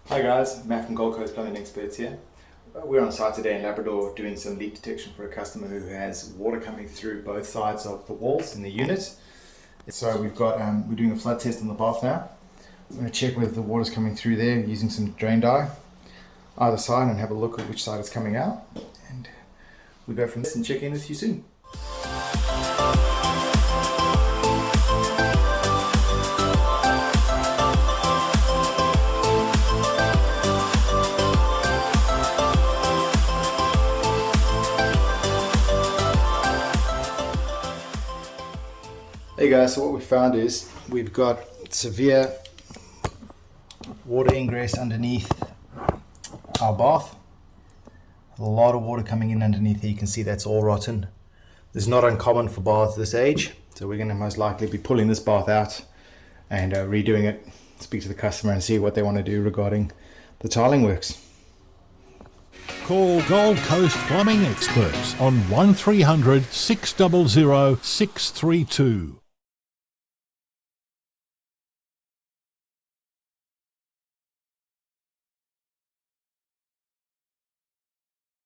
Hi guys, Matt from Gold Coast Plumbing Experts here. We're on site today in Labrador doing some leak detection for a customer who has water coming through both sides of the walls in the unit. So we're doing a flood test on the bath now. I'm going to check whether the water's coming through there using some drain dye either side and have a look at which side it's coming out. And we go from this and check in with you soon. Hey guys, so what we found is we've got severe water ingress underneath our bath. A lot of water coming in underneath here. You can see that's all rotten. This is not uncommon for baths this age, so we're going to most likely be pulling this bath out and redoing it. Speak to the customer and see what they want to do regarding the tiling works. Call Gold Coast Plumbing Experts on 1300 600 632.